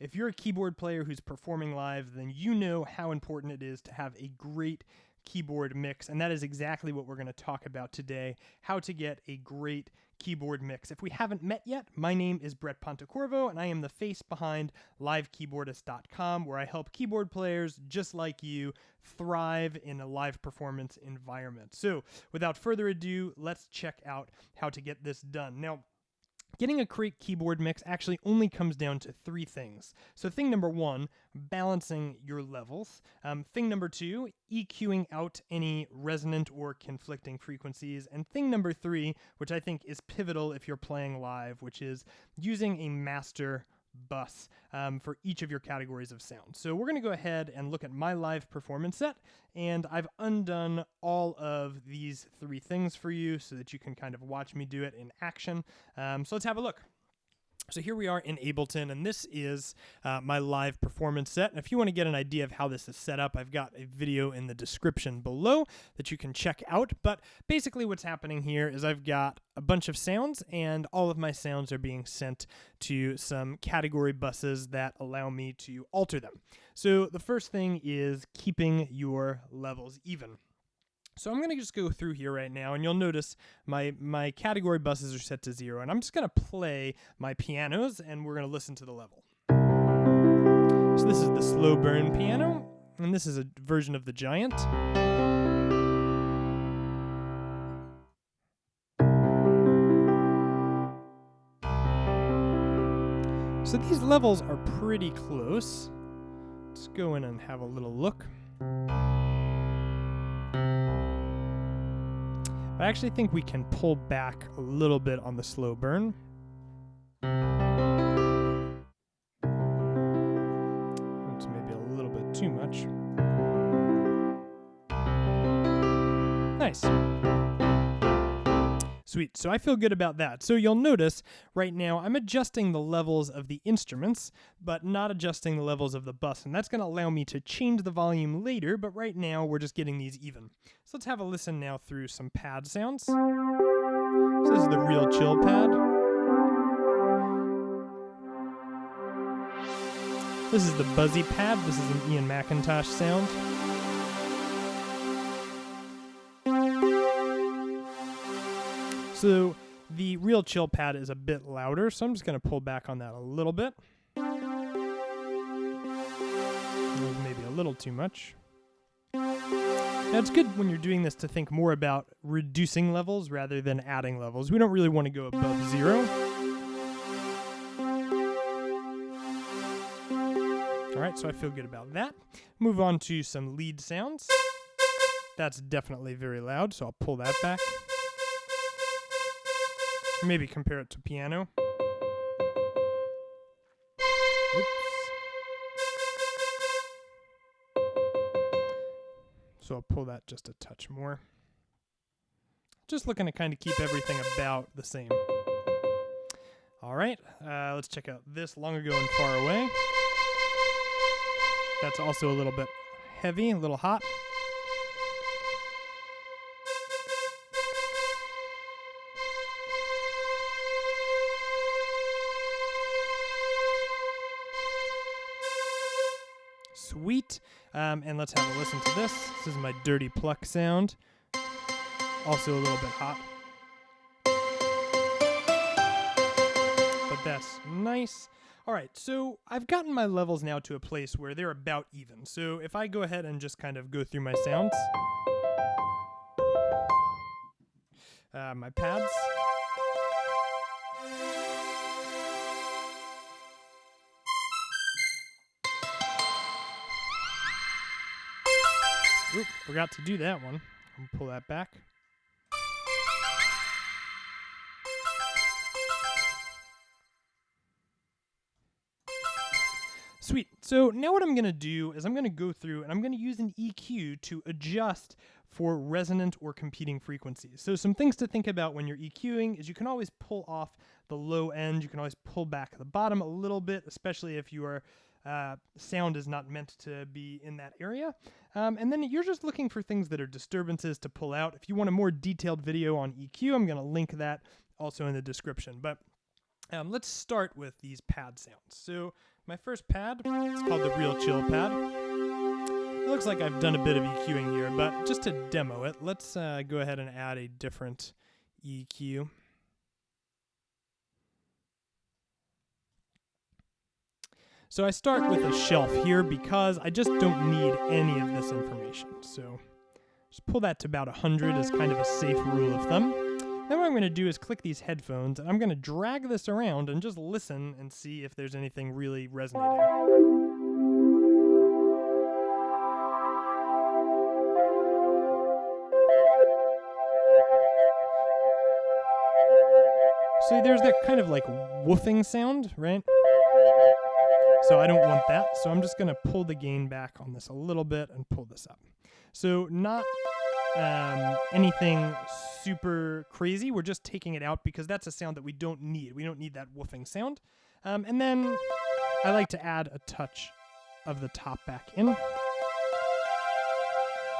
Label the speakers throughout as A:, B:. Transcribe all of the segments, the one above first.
A: if you're a keyboard player who's performing live, then you know how important it is to have a great keyboard mix, and that is exactly what we're going to talk about today, how to get a great keyboard mix. If we haven't met yet, my name is Brett Pontecorvo, and I am the face behind LiveKeyboardist.com, where I help keyboard players just like you thrive in a live performance environment. So without further ado, let's check out how to get this done. Now, getting a great keyboard mix actually only comes down to three things. So thing number one, balancing your levels. Thing number two, EQing out any resonant or conflicting frequencies. And thing number three, which I think is pivotal if you're playing live, which is using a master bus for each of your categories of sound. So we're going to go ahead and look at my live performance set, and I've undone all of these three things for you so that you can kind of watch me do it in action. So let's have a look. So here we are in Ableton, and this is my live performance set. And if you want to get an idea of how this is set up, I've got a video in the description below that you can check out. But basically what's happening here is I've got a bunch of sounds, and all of my sounds are being sent to some category buses that allow me to alter them. So the first thing is keeping your levels even. So I'm going to just go through here right now, and you'll notice my category buses are set to 0, and I'm just going to play my pianos, and we're going to listen to the level. So this is the slow burn piano, and this is a version of the Giant. So these levels are pretty close. Let's go in and have a little look. I actually think we can pull back a little bit on the slow burn. That's maybe a little bit too much. Nice. Sweet, so I feel good about that. So you'll notice right now I'm adjusting the levels of the instruments, but not adjusting the levels of the bus. And that's going to allow me to change the volume later, but right now we're just getting these even. So let's have a listen now through some pad sounds. So this is the real chill pad. This is the buzzy pad. This is an Ian McIntosh sound. So the real chill pad is a bit louder, so I'm just going to pull back on that a little bit. Maybe a little too much. Now it's good when you're doing this to think more about reducing levels rather than adding levels. We don't really want to go above 0. All right, so I feel good about that. Move on to some lead sounds. That's definitely very loud, so I'll pull that back. Maybe compare it to piano. Oops. So I'll pull that just a touch more. Just looking to kind of keep everything about the same. All right, let's check out this Long Ago and Far Away. That's also a little bit heavy, a little hot. Sweet. And let's have a listen to this. This is my dirty pluck sound. Also a little bit hot. But that's nice. All right, so I've gotten my levels now to a place where they're about even. So if I go ahead and just kind of go through my sounds. My pads. Oop, forgot to do that one. I'll pull that back. Sweet. So now what I'm going to do is I'm going to go through and I'm going to use an EQ to adjust for resonant or competing frequencies. So some things to think about when you're EQing is you can always pull off the low end. You can always pull back the bottom a little bit, especially if your sound is not meant to be in that area. And then you're just looking for things that are disturbances to pull out. If you want a more detailed video on EQ, I'm going to link that also in the description. But let's start with these pad sounds. So my first pad, it's called the Real Chill pad. It looks like I've done a bit of EQing here, but just to demo it, let's go ahead and add a different EQ. So I start with a shelf here because I just don't need any of this information. So just pull that to about 100 as kind of a safe rule of thumb. Then what I'm going to do is click these headphones, and I'm going to drag this around and just listen and see if there's anything really resonating. So there's that kind of like woofing sound, right? So I don't want that, so I'm just going to pull the gain back on this a little bit and pull this up. So not anything super crazy. We're just taking it out because that's a sound that we don't need. We don't need that woofing sound. And then I like to add a touch of the top back in.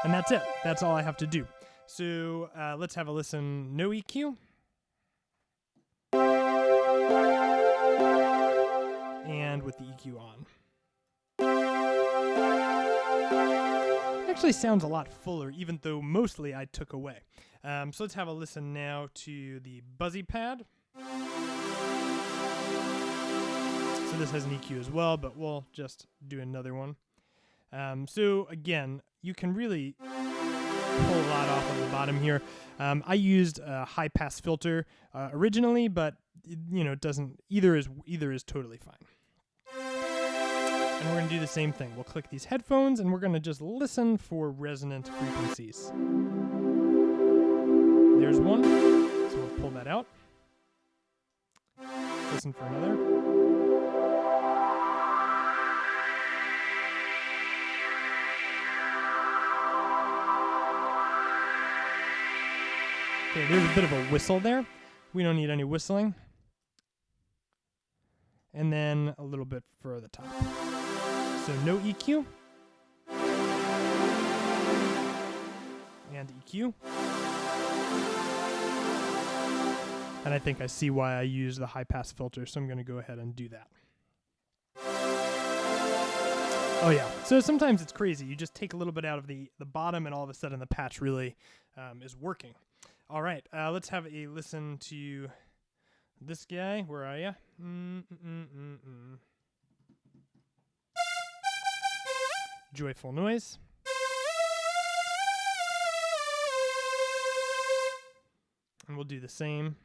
A: And that's it. That's all I have to do. So let's have a listen. No EQ. And with the EQ on. It actually sounds a lot fuller, even though mostly I took away. So let's have a listen now to the buzzy pad. So this has an EQ as well, but we'll just do another one. So again, you can really pull a lot off of the bottom here. I used a high pass filter originally, but it doesn't. Either is totally fine. And we're going to do the same thing. We'll click these headphones, and we're going to just listen for resonant frequencies. There's one, so we'll pull that out. Listen for another. Okay, there's a bit of a whistle there. We don't need any whistling. And then a little bit further top. So no EQ. And EQ. And I think I see why I use the high pass filter, so I'm going to go ahead and do that. Oh yeah, so sometimes it's crazy. You just take a little bit out of the bottom, and all of a sudden the patch really is working. All right, let's have a listen to this guy. Where are you? Joyful noise. And we'll do the same.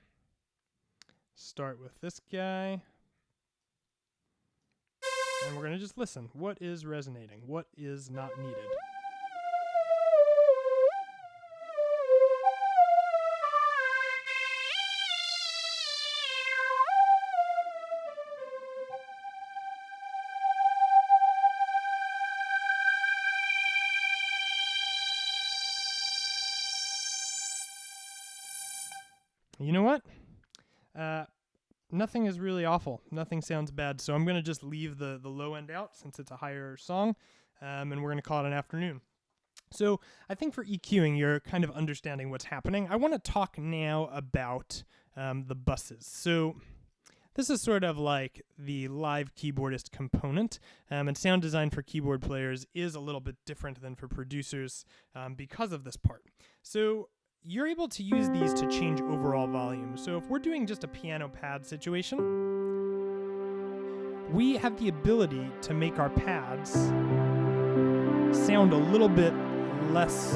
A: Start with this guy. And we're going to just listen. What is resonating? What is not needed? You know what? Nothing is really awful. Nothing sounds bad. So I'm going to just leave the low end out since it's a higher song, and we're going to call it an afternoon. So I think for EQing, you're kind of understanding what's happening. I want to talk now about the buses. So this is sort of like the LiveKeyboardist component, and sound design for keyboard players is a little bit different than for producers because of this part. So you're able to use these to change overall volume. So if we're doing just a piano pad situation, we have the ability to make our pads sound a little bit less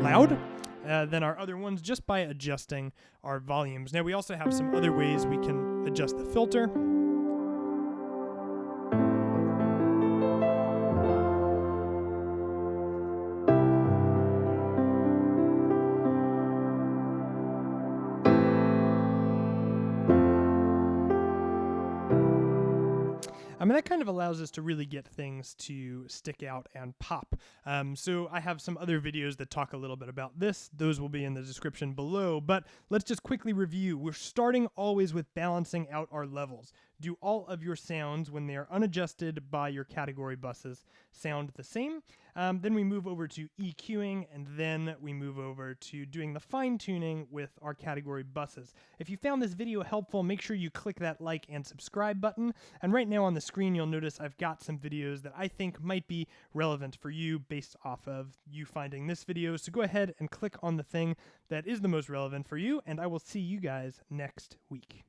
A: loud than our other ones just by adjusting our volumes. Now we also have some other ways we can adjust the filter. That kind of allows us to really get things to stick out and pop. So I have some other videos that talk a little bit about this. Those will be in the description below, but let's just quickly review. We're starting always with balancing out our levels. do all of your sounds when they are unadjusted by your category buses sound the same. Then we move over to EQing, and then we move over to doing the fine-tuning with our category buses. If you found this video helpful, make sure you click that like and subscribe button. And right now on the screen, you'll notice I've got some videos that I think might be relevant for you based off of you finding this video. So go ahead and click on the thing that is the most relevant for you, and I will see you guys next week.